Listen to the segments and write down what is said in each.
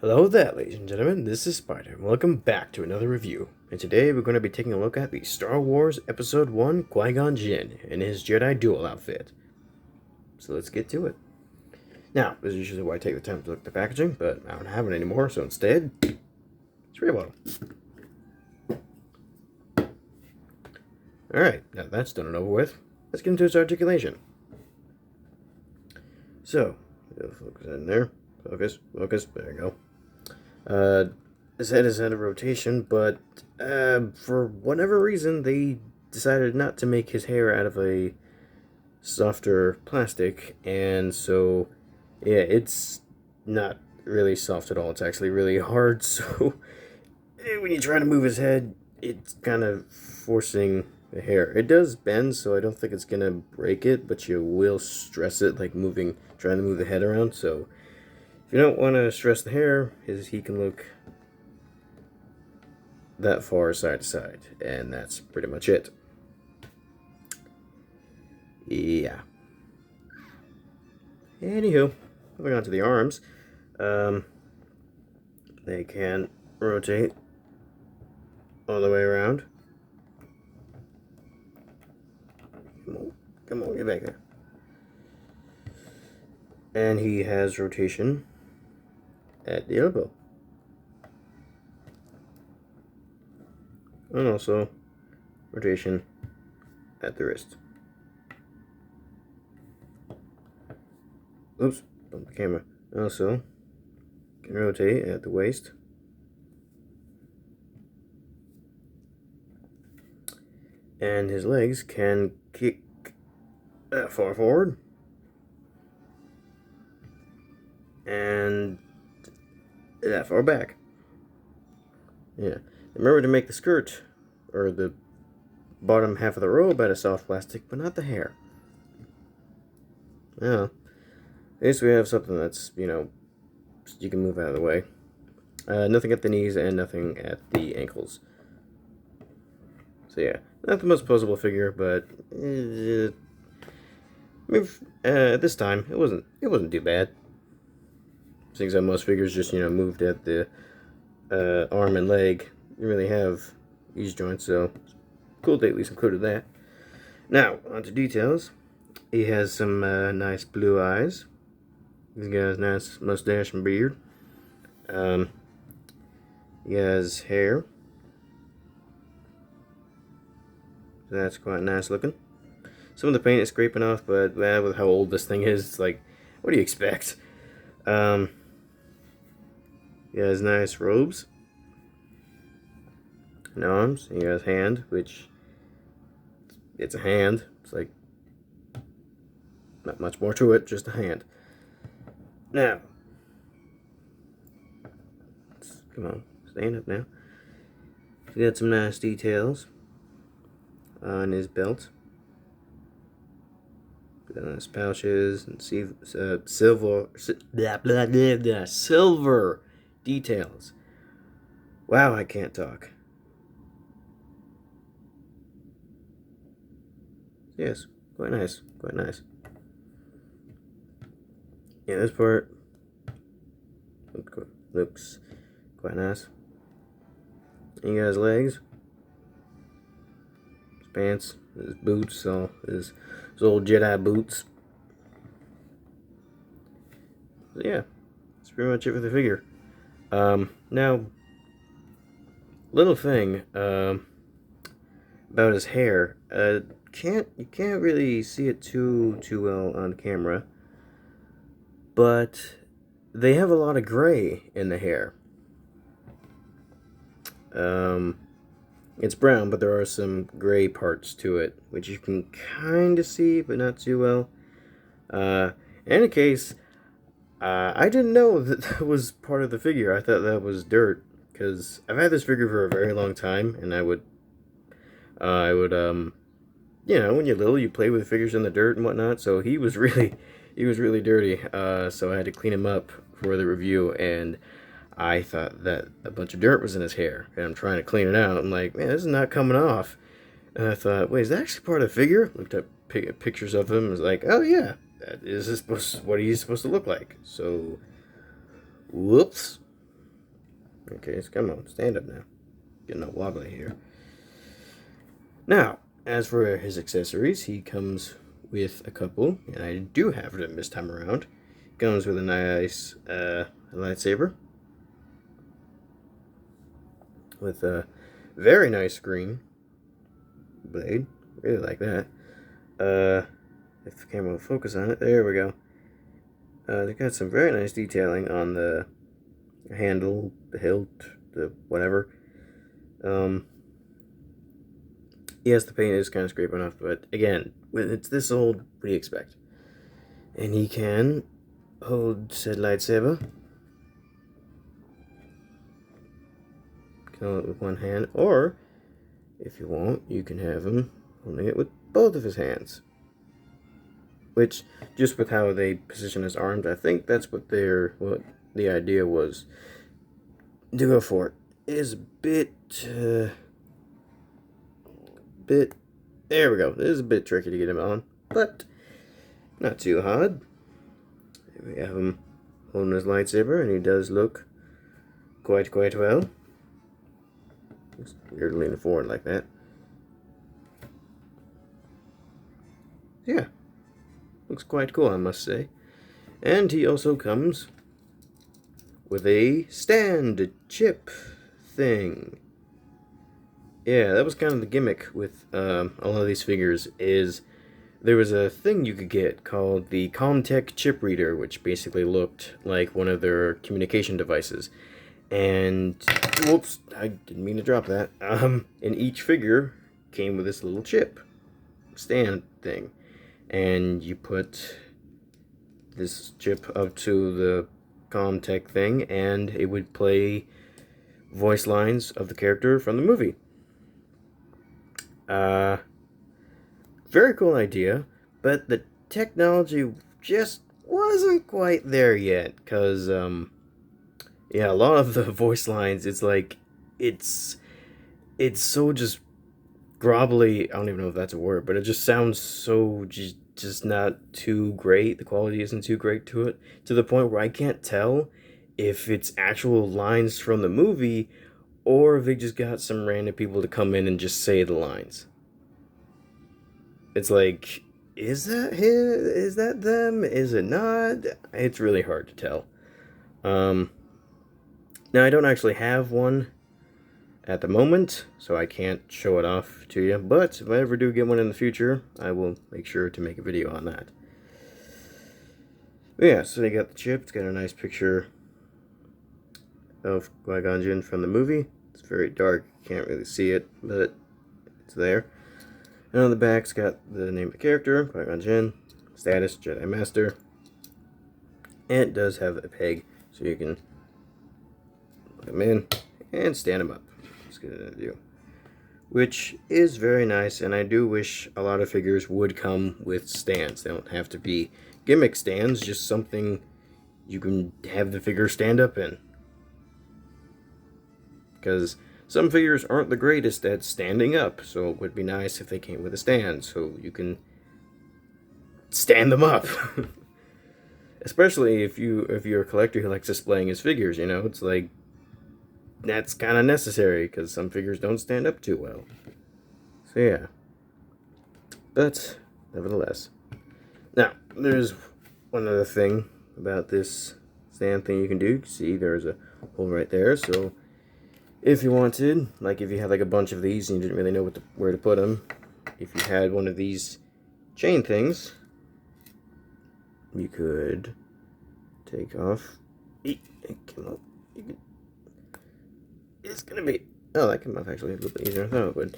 Hello there, ladies and gentlemen, this is Spider, and welcome back to another review. And today we're going to be taking a look at the Star Wars Episode 1 Qui-Gon Jinn in his Jedi Duel outfit. So let's get to it. Now, this is usually why I take the time to look at the packaging, but I don't have it anymore, so instead, spray bottle. Alright, now that's done and over with, let's get into its articulation. So, focus in there. Focus, there you go. His head is out of rotation, but for whatever reason, they decided not to make his hair out of a softer plastic, and so, yeah, it's not really soft at all. It's actually really hard, so when you try to move his head, it's kind of forcing the hair. It does bend, so I don't think it's gonna break it, but you will stress it, like trying to move the head around, so if you don't want to stress the hair, he can look that far side to side, and that's pretty much it. Yeah. Anywho, moving on to the arms. They can rotate all the way around. Come on, get back there. And he has rotation at the elbow. And also rotation at the wrist. Oops, bumped the camera. Also can rotate at the waist. And his legs can kick that far forward. And that far back. Yeah. Remember to make the skirt, or the bottom half of the robe, out of soft plastic, but not the hair. Yeah. At least we have something that's, you can move out of the way. Nothing at the knees and nothing at the ankles. So yeah, not the most posable figure, but this time it wasn't too bad. Seems like most figures just moved at the arm and leg. You really have ease joints, so cool they at least included that. Now onto details. He has some nice blue eyes. He's got his nice mustache and beard. He has hair. So that's quite nice looking. Some of the paint is scraping off, but with how old this thing is, it's like, what do you expect? He has nice robes and arms. He has hand, which it's a hand. It's like not much more to it, just a hand. Now, come on, stand up now. He's got some nice details on his belt. Got nice pouches and silver details. Wow, I can't talk. Yes, quite nice, quite nice. Yeah, this part looks quite nice. And you got his legs, his pants, his boots, his old Jedi boots. So yeah, that's pretty much it for the figure. Now, little thing about his hair. You can't really see it too well on camera, but they have a lot of gray in the hair. It's brown, but there are some gray parts to it, which you can kind of see, but not too well. In any case, I didn't know that was part of the figure. I thought that was dirt, because I've had this figure for a very long time, and I would, when you're little, you play with figures in the dirt and whatnot, so he was really dirty, so I had to clean him up for the review, and I thought that a bunch of dirt was in his hair, and I'm trying to clean it out. I'm like, man, this is not coming off. And I thought, wait, is that actually part of the figure? Looked up pictures of him. I was like, oh yeah, that is what he's supposed to look like. So, whoops. Okay, so come on, stand up now. Getting all wobbly here. Now, as for his accessories, he comes with a couple, and I do have them this time around. Comes with a nice lightsaber with a very nice green blade. Really like that. If the camera will focus on it, there we go. They got some very nice detailing on the handle, the hilt, the whatever. Yes, the paint is kind of scraping off, but again, when it's this old, what do you expect? And he can hold said lightsaber. Can hold it with one hand, or if you want, you can have him holding it with both of his hands. Which, just with how they position his arms, I think that's what the idea was to go for. It is a bit, there we go. It is a bit tricky to get him on, but not too hard. We have him holding his lightsaber, and he does look quite well. It's weird leaning forward like that. Yeah, looks quite cool, I must say. And he also comes with a stand chip thing. Yeah, that was kind of the gimmick with a lot of these figures, is there was a thing you could get called the Comtech chip reader, which basically looked like one of their communication devices. And, whoops, I didn't mean to drop that. And each figure came with this little chip stand thing. And you put this chip up to the Comtech thing, and it would play voice lines of the character from the movie. Very cool idea, but the technology just wasn't quite there yet, because, yeah, a lot of the voice lines, it's like, it's so just grovelly, I don't even know if that's a word, but it just sounds so just not too great. The quality isn't too great to it, to the point where I can't tell if it's actual lines from the movie, or if they just got some random people to come in and just say the lines. It's like, is that him? Is that them? Is it not? It's really hard to tell. Now, I don't actually have one at the moment, so I can't show it off to you. But if I ever do get one in the future, I will make sure to make a video on that. But yeah, so they got the chip. It's got a nice picture of Qui-Gon Jinn from the movie. It's very dark. You can't really see it, but it's there. And on the back, it's got the name of the character, Qui-Gon Jinn, status, Jedi Master. And it does have a peg, so you can put them in and stand them up. Let's get it into view. Which is very nice, and I do wish a lot of figures would come with stands. They don't have to be gimmick stands, just something you can have the figure stand up in. Because some figures aren't the greatest at standing up, so it would be nice if they came with a stand, so you can stand them up. Especially if you're a collector who likes displaying his figures, you know, it's like, that's kind of necessary, because some figures don't stand up too well. So yeah. But, nevertheless. Now, there's one other thing about this stand thing you can do. You can see there's a hole right there, so if you wanted, like if you had like a bunch of these and you didn't really know where to put them, if you had one of these chain things, you could take off. It's gonna be, oh, that came off actually a little bit easier than I thought it would.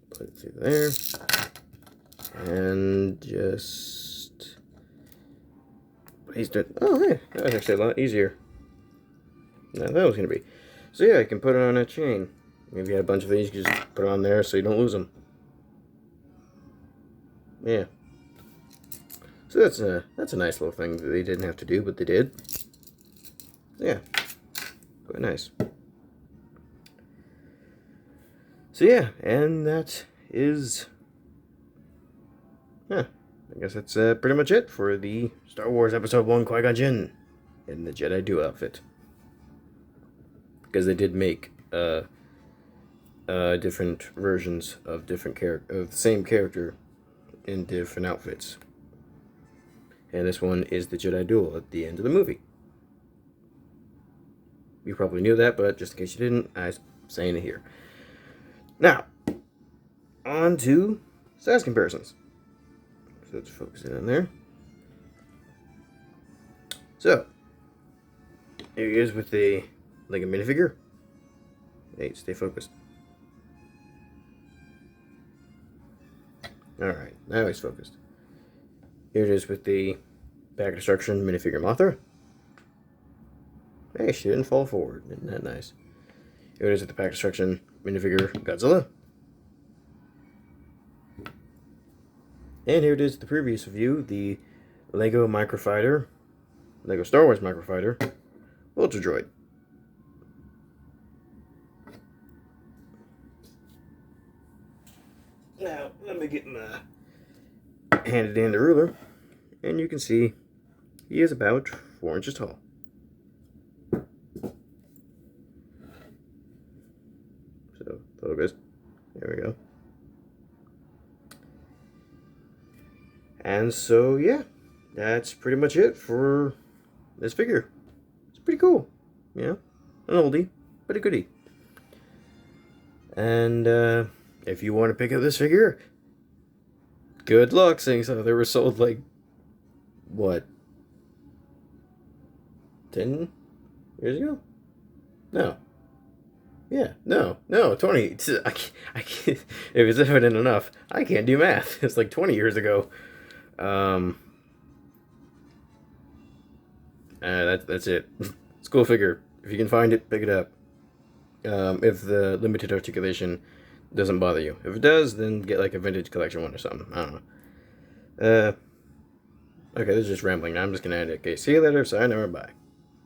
Put it through there, and just paste it. Oh, hey, that was actually a lot easier than that was gonna be. So yeah, you can put it on a chain. If you had a bunch of these, you can just put it on there so you don't lose them. Yeah. So that's a nice little thing that they didn't have to do, but they did. Yeah. Quite nice. So yeah, and that is, yeah, I guess that's pretty much it for the Star Wars Episode 1 Qui-Gon Jinn in the Jedi Duel outfit. because they did make different versions of of the same character in different outfits. And this one is the Jedi Duel at the end of the movie. You probably knew that, but just in case you didn't, I'm saying it here. Now, on to size comparisons. So let's focus in on there. So, here he is with the Lego minifigure. Hey, stay focused. Alright, now he's focused. Here it is with the Back Destruction minifigure Mothra. Hey, she didn't fall forward. Isn't that nice? Here it is with the Back Destruction minifigure Godzilla. And here it is the previous view, the Lego Microfighter, Lego Star Wars Microfighter, Ultra Droid. Now, let me get my handed dandy ruler, and you can see he is about 4 inches tall. So, focus. There we go. And so, yeah, that's pretty much it for this figure. It's pretty cool. Yeah, an oldie, but a goodie. And if you want to pick up this figure, good luck, seeing so they were sold like, what, 10 years ago? No. Yeah, no, 20. I can't, if it's evident enough, I can't do math. It's like 20 years ago. That's it. It's a cool figure. If you can find it, pick it up. If the limited articulation doesn't bother you. If it does, then get like a vintage collection one or something. I don't know. Okay, this is just rambling now. I'm just gonna end it. Okay, see you later. Sayonara, bye.